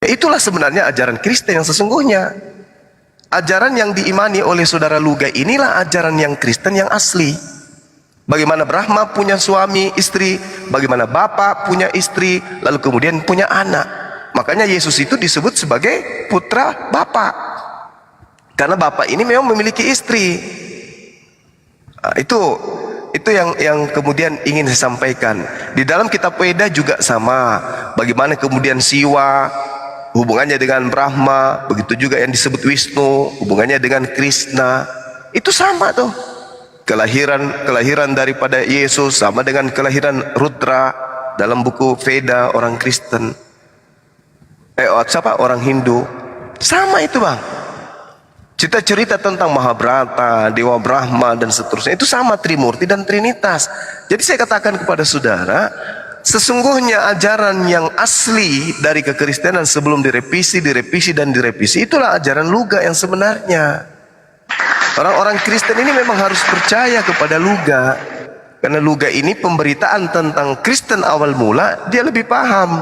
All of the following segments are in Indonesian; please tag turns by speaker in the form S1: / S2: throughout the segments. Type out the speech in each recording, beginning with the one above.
S1: Itulah sebenarnya ajaran Kristen yang sesungguhnya. Ajaran yang diimani oleh saudara Luga inilah ajaran yang Kristen yang asli. Bagaimana Brahma punya suami, istri, bagaimana Bapa punya istri, lalu kemudian punya anak. Makanya Yesus itu disebut sebagai putra Bapa. Karena Bapa ini memang memiliki istri. Nah, itu yang kemudian ingin saya sampaikan. Di dalam kitab Weda juga sama. Bagaimana kemudian Siwa hubungannya dengan Brahma, begitu juga yang disebut Wisnu hubungannya dengan Krishna. Itu sama tuh. Kelahiran daripada Yesus sama dengan kelahiran Rudra dalam buku Veda orang Kristen. Orang Hindu. Sama itu, Bang. Cerita tentang Mahabharata, Dewa Brahma dan seterusnya itu sama, Trimurti dan Trinitas. Jadi saya katakan kepada saudara, sesungguhnya ajaran yang asli dari kekristenan sebelum direvisi itulah ajaran Luga yang sebenarnya. Orang-orang Kristen ini memang harus percaya kepada Luga, karena Luga ini pemberitaan tentang Kristen awal mula. Dia lebih paham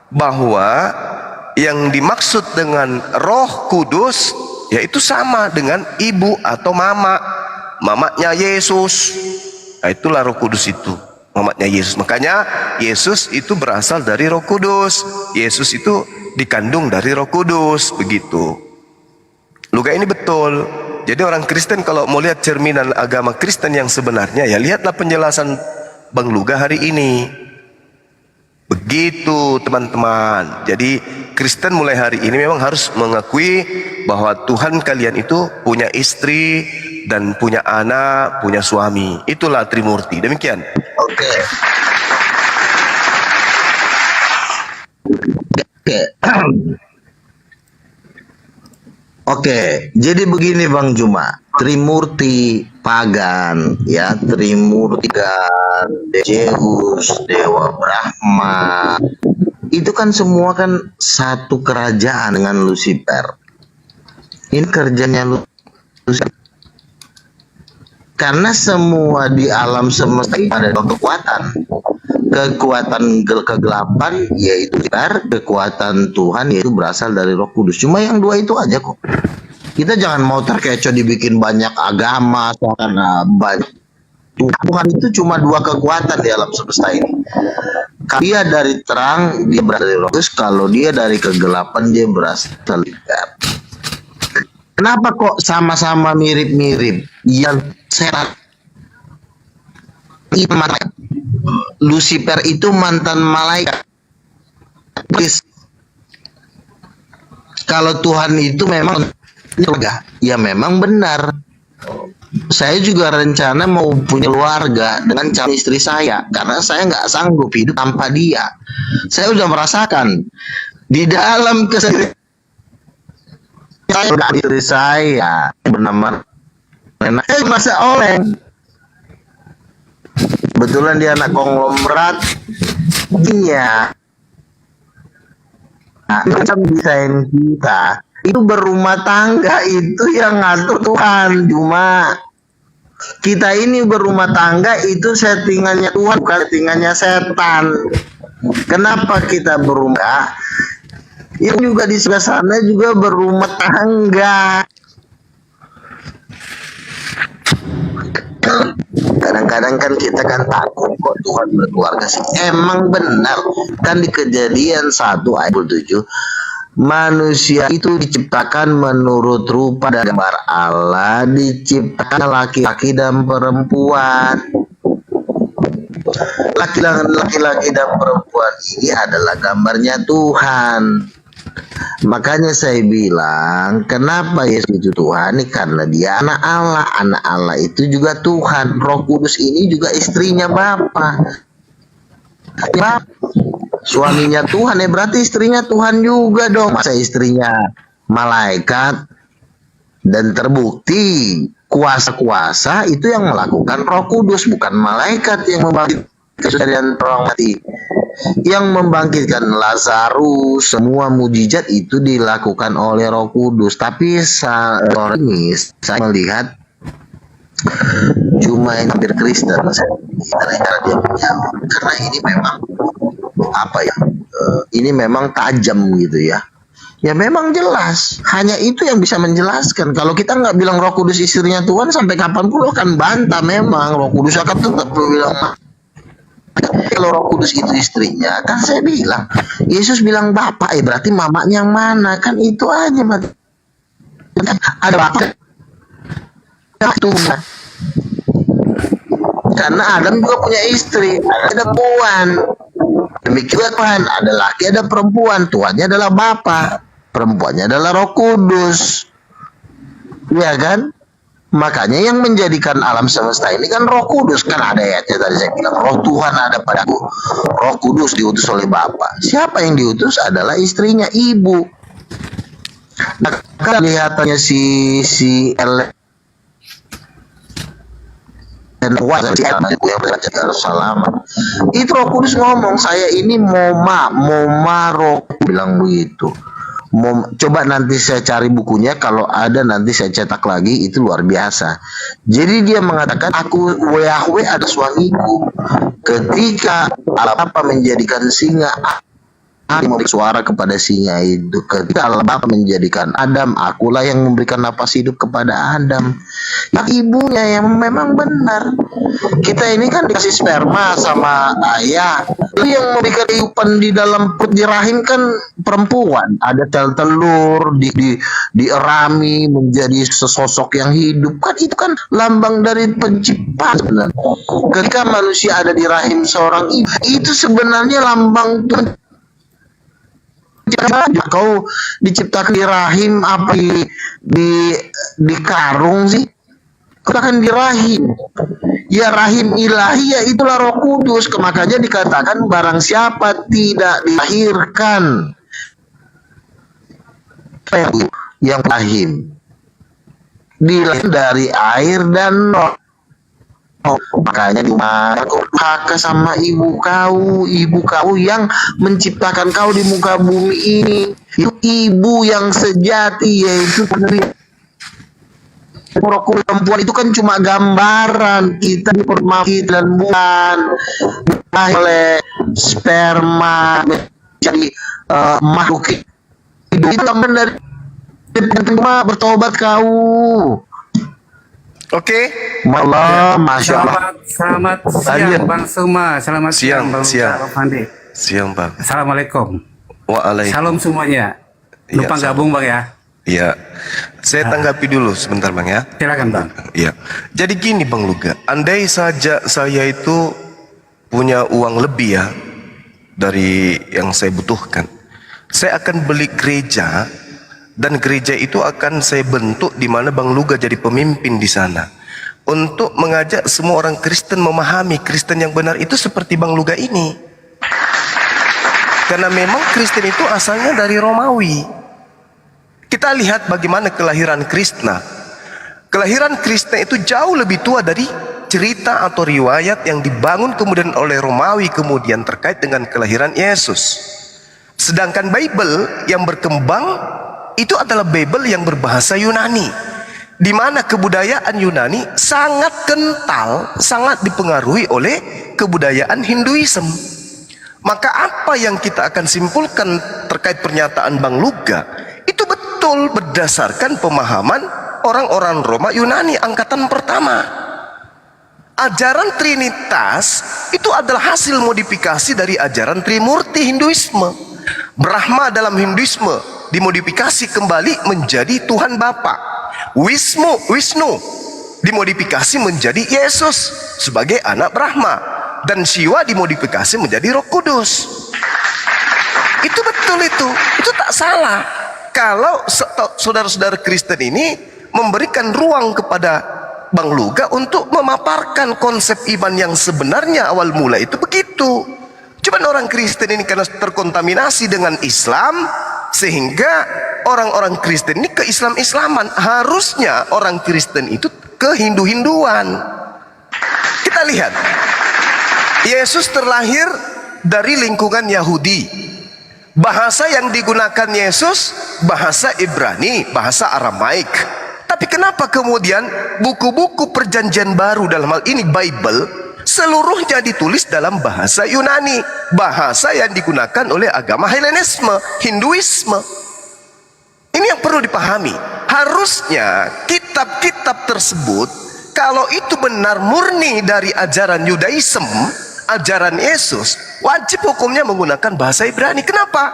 S1: bahwa yang dimaksud dengan Roh Kudus yaitu sama dengan ibu atau mamanya Yesus. Nah, itulah Roh Kudus itu, mamanya Yesus. Makanya Yesus itu berasal dari Roh Kudus. Yesus itu dikandung dari Roh Kudus, begitu. Luga ini betul. Jadi orang Kristen kalau mau lihat cerminan agama Kristen yang sebenarnya, ya lihatlah penjelasan Bang Luga hari ini. Begitu teman-teman. Jadi Kristen mulai hari ini memang harus mengakui bahwa Tuhan kalian itu punya istri dan punya anak, punya suami. Itulah Trimurti. Demikian.
S2: Oke. Oke, jadi begini Bang Juma, Trimurti pagan, ya, Trimurti dan Zeus, Dewa Brahma, itu kan semua kan satu kerajaan dengan Lucifer. Ini kerjanya Lucifer. Karena semua di alam semesta ada kekuatan kegelapan yaitu Lucifer, kekuatan Tuhan yaitu berasal dari Roh Kudus. Cuma yang dua itu aja kok. Kita jangan mau terkecoh dibikin banyak agama karena banyak. Tuhan itu cuma dua kekuatan di alam semesta ini. Kalau dia dari terang, dia berasal dari Roh Kudus. Kalau dia dari kegelapan, dia berasal dari Lucifer. Kenapa kok sama-sama mirip-mirip? Yang setan Lucifer itu mantan malaikat. Kalau Tuhan itu memang ya memang benar. Saya juga rencana mau punya keluarga dengan calon istri saya, karena saya nggak sanggup hidup tanpa dia. Saya sudah merasakan di dalam keseharian istri saya bernama Rena, masa oleng. Kebetulan dia anak konglomerat. Iya. Macam desain kita itu berumah tangga itu yang ngatur Tuhan. Cuma kita ini berumah tangga itu settingannya Tuhan, bukan settingannya setan. Kenapa kita berumah? Yang juga di sebelah sana juga berumah tangga. Kadang-kadang kan kita kan takut kok Tuhan berkeluarga sih. Emang benar kan di Kejadian 1 ayat 27, manusia itu diciptakan menurut rupa dan gambar Allah, diciptakan laki-laki dan perempuan. Laki-laki dan perempuan ini adalah gambarnya Tuhan. Makanya saya bilang, kenapa Yesus itu Tuhan? Karena dia anak Allah. Anak Allah itu juga Tuhan. Roh Kudus ini juga istrinya Bapa. Suaminya Tuhan, berarti istrinya Tuhan juga dong. Masa istrinya malaikat? Dan terbukti kuasa-kuasa itu yang melakukan Roh Kudus, bukan malaikat yang membangkitkan kesadaran orang mati. Yang membangkitkan Lazarus, semua mujizat itu dilakukan oleh Roh Kudus. Tapi saat ini saya melihat cuma yang hampir Kristen, karena dia punya, karena ini memang apa ya, ini memang tajam gitu ya. Ya memang jelas, hanya itu yang bisa menjelaskan. Kalau kita nggak bilang Roh Kudus istrinya Tuhan, sampai kapanpun lo akan bantah. Memang Roh Kudus akan tetap bilang, kalau Roh Kudus itu istrinya, kan saya bilang, Yesus bilang Bapak, berarti mamanya yang mana? Kan itu aja, ada Bapak, Tuhan. Karena Adam juga punya istri, ada perempuan. Demikian Tuhan, ada laki, ada perempuan. Tuhannya adalah Bapa, perempuannya adalah Roh Kudus. Ya kan? Makanya yang menjadikan alam semesta ini kan Roh Kudus. Kan ada ayatnya tadi saya bilang, Roh Tuhan ada padaku. Roh Kudus diutus oleh Bapa. Siapa yang diutus adalah istrinya, ibu. Nah, kan kelihatannya si L dan itu Roh Kudus ngomong, saya ini Moma Roh bilang begitu. Coba nanti saya cari bukunya, kalau ada nanti saya cetak lagi, itu luar biasa. Jadi dia mengatakan, aku Yahweh ada suamiku. Ketika apa menjadikan singa, memberi suara kepada singa itu. Ketika Allah menjadikan Adam, akulah yang memberikan napas hidup kepada Adam. Yang ibunya yang memang benar. Kita ini kan dikasih sperma sama ayah. Itu yang memberikan kehidupan di dalam perut, di rahim kan perempuan. Ada sel telur dierami menjadi sesosok yang hidup. Kan itu kan lambang dari penciptaan sebenarnya. Ketika manusia ada di rahim seorang ibu, itu sebenarnya lambang kau diciptakan di rahim apa di karung sih? Kau akan di rahim. Ya rahim ilahi, ya itulah Roh Kudus. Makanya dikatakan barang siapa tidak dilahirkan yang rahim, dilahirkan dari air dan roh. Makanya durhaka sama ibu kau yang menciptakan kau di muka bumi ini. Itu ibu yang sejati, yaitu Roh Kudus. Perempuan itu kan cuma gambaran kita dipermaki dan bukan oleh sperma menjadi makhluk hidup. Itu dari bertobat kau.
S1: Oke.
S2: Malam, Masya Allah.
S3: Selamat siang Bang Suma. Selamat siang Bang Fandi.
S1: Siang Bang.
S3: Assalamualaikum.
S1: Waalaikumsalam.
S3: Salam semuanya. Lupa
S1: Iya,
S3: gabung Bang ya.
S1: Iya. Saya tanggapi dulu sebentar Bang ya.
S3: Silakan Bang.
S1: Iya. Jadi gini Bang Luga, andai saja saya itu punya uang lebih ya dari yang saya butuhkan, saya akan beli gereja. Dan gereja itu akan saya bentuk di mana Bang Luga jadi pemimpin di sana untuk mengajak semua orang Kristen memahami Kristen yang benar itu seperti Bang Luga ini. Karena memang Kristen itu asalnya dari Romawi. Kita lihat bagaimana kelahiran Krishna. Kelahiran Krishna itu jauh lebih tua dari cerita atau riwayat yang dibangun kemudian oleh Romawi kemudian terkait dengan kelahiran Yesus. Sedangkan Bible yang berkembang itu adalah Bible yang berbahasa Yunani, di mana kebudayaan Yunani sangat kental, sangat dipengaruhi oleh kebudayaan Hinduism. Maka apa yang kita akan simpulkan terkait pernyataan Bang Luga itu betul berdasarkan pemahaman orang-orang Roma Yunani angkatan pertama. Ajaran Trinitas itu adalah hasil modifikasi dari ajaran Trimurti Hinduisme. Brahma dalam Hinduisme dimodifikasi kembali menjadi Tuhan Bapa. Wisnu dimodifikasi menjadi Yesus sebagai anak Brahma, dan Siwa dimodifikasi menjadi Roh Kudus. Itu betul, itu tak salah. Kalau saudara-saudara Kristen ini memberikan ruang kepada Bang Luga untuk memaparkan konsep iman yang sebenarnya awal mula itu begitu. Cuman orang Kristen ini karena terkontaminasi dengan Islam, sehingga orang-orang Kristen ini ke Islam-Islaman. Harusnya orang Kristen itu ke Hindu-Hinduan. Kita lihat, Yesus terlahir dari lingkungan Yahudi. Bahasa yang digunakan Yesus bahasa Ibrani, bahasa Aramaik. Tapi kenapa kemudian buku-buku perjanjian baru, dalam hal ini Bible, seluruhnya ditulis dalam bahasa Yunani, bahasa yang digunakan oleh agama Helenisme, Hinduisme. Ini yang perlu dipahami. Harusnya kitab-kitab tersebut, kalau itu benar murni dari ajaran Yudaism, ajaran Yesus, wajib hukumnya menggunakan bahasa Ibrani. Kenapa?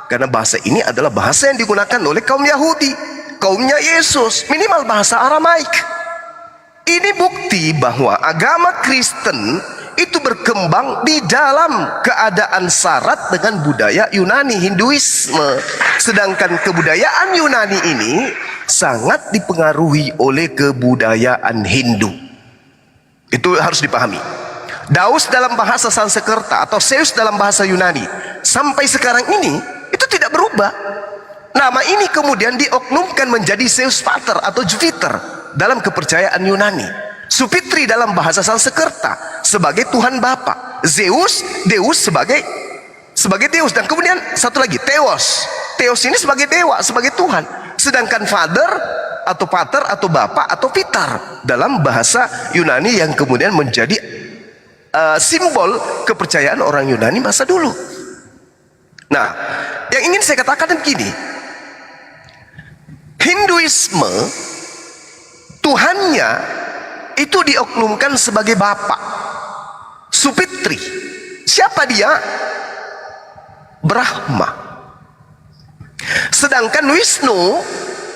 S1: Karena bahasa ini adalah bahasa yang digunakan oleh kaum Yahudi, kaumnya Yesus, minimal bahasa Aramaik. Ini bukti bahwa agama Kristen itu berkembang di dalam keadaan syarat dengan budaya Yunani, Hinduisme. Sedangkan kebudayaan Yunani ini sangat dipengaruhi oleh kebudayaan Hindu. Itu harus dipahami. Daus dalam bahasa Sanskerta atau Zeus dalam bahasa Yunani sampai sekarang ini itu tidak berubah. Nama ini kemudian dioknumkan menjadi Zeus Pater atau Jupiter dalam kepercayaan Yunani. Supitri dalam bahasa Sanskerta sebagai Tuhan Bapa, Zeus, Deus sebagai Deus, dan kemudian satu lagi Theos. Theos ini sebagai dewa, sebagai Tuhan. Sedangkan Father atau Pater atau Bapa atau Pitar dalam bahasa Yunani yang kemudian menjadi simbol kepercayaan orang Yunani masa dulu. Nah, yang ingin saya katakan begini, Hinduisme Tuhannya itu dioknumkan sebagai Bapa, Supitri. Siapa dia? Brahma. Sedangkan Wisnu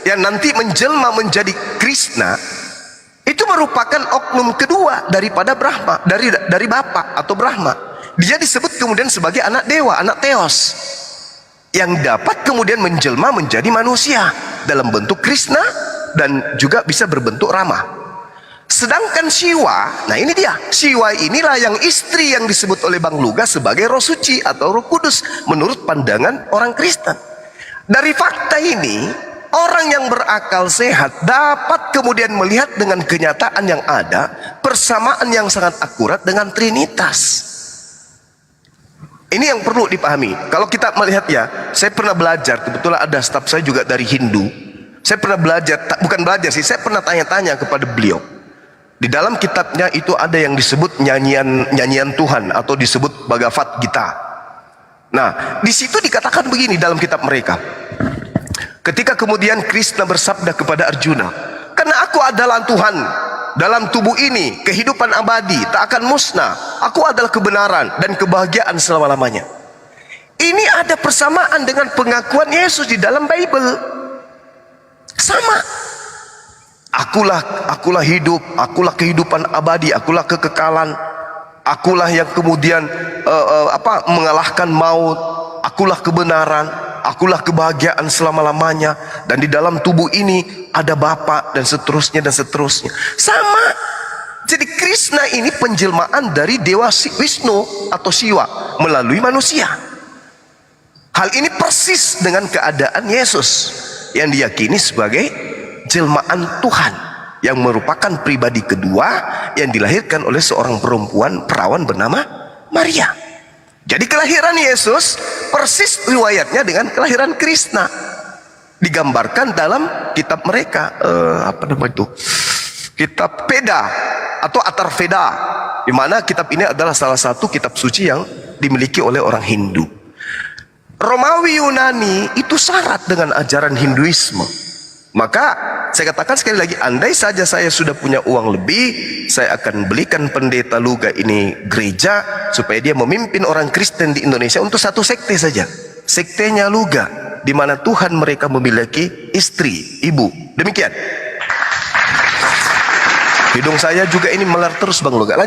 S1: yang nanti menjelma menjadi Krishna itu merupakan oknum kedua daripada Brahma, dari Bapa atau Brahma. Dia disebut kemudian sebagai anak dewa, anak Theos, yang dapat kemudian menjelma menjadi manusia dalam bentuk Krishna dan juga bisa berbentuk Rama. Sedangkan Siwa, nah ini dia, Siwa inilah yang istri yang disebut oleh Bang Luga sebagai Roh Suci atau Roh Kudus menurut pandangan orang Kristen. Dari fakta ini, orang yang berakal sehat dapat kemudian melihat dengan kenyataan yang ada persamaan yang sangat akurat dengan Trinitas. Ini yang perlu dipahami. Kalau kita melihat, ya, saya pernah belajar, kebetulan ada staf saya juga dari Hindu. Saya pernah belajar, bukan belajar sih, saya pernah tanya-tanya kepada beliau. Di dalam kitabnya itu ada yang disebut nyanyian Tuhan atau disebut Bhagavad Gita. Nah, di situ dikatakan begini dalam kitab mereka. Ketika kemudian Krishna bersabda kepada Arjuna, "Karena aku adalah Tuhan dalam tubuh ini, kehidupan abadi, tak akan musnah. Aku adalah kebenaran dan kebahagiaan selama-lamanya." Ini ada persamaan dengan pengakuan Yesus di dalam Bible. Sama. Akulah hidup, akulah kehidupan abadi, akulah kekekalan, akulah yang kemudian mengalahkan maut, akulah kebenaran, akulah kebahagiaan selama-lamanya, dan di dalam tubuh ini ada Bapa, dan seterusnya dan seterusnya. Sama. Jadi Krishna ini penjelmaan dari Dewa Wisnu atau Siwa melalui manusia. Hal ini persis dengan keadaan Yesus yang diyakini sebagai jelmaan Tuhan, yang merupakan pribadi kedua yang dilahirkan oleh seorang perempuan perawan bernama Maria. Jadi kelahiran Yesus persis riwayatnya dengan kelahiran Krishna, digambarkan dalam kitab mereka, kitab Veda atau Atharvaveda, di mana kitab ini adalah salah satu kitab suci yang dimiliki oleh orang Hindu. Romawi Yunani itu syarat dengan ajaran Hinduisme. Maka saya katakan sekali lagi, andai saja saya sudah punya uang lebih, saya akan belikan pendeta Luga ini gereja supaya dia memimpin orang Kristen di Indonesia untuk satu sekte saja, sektenya Luga, di mana Tuhan mereka memiliki istri, ibu. Demikian. Hidung saya juga ini melar terus Bang Luga.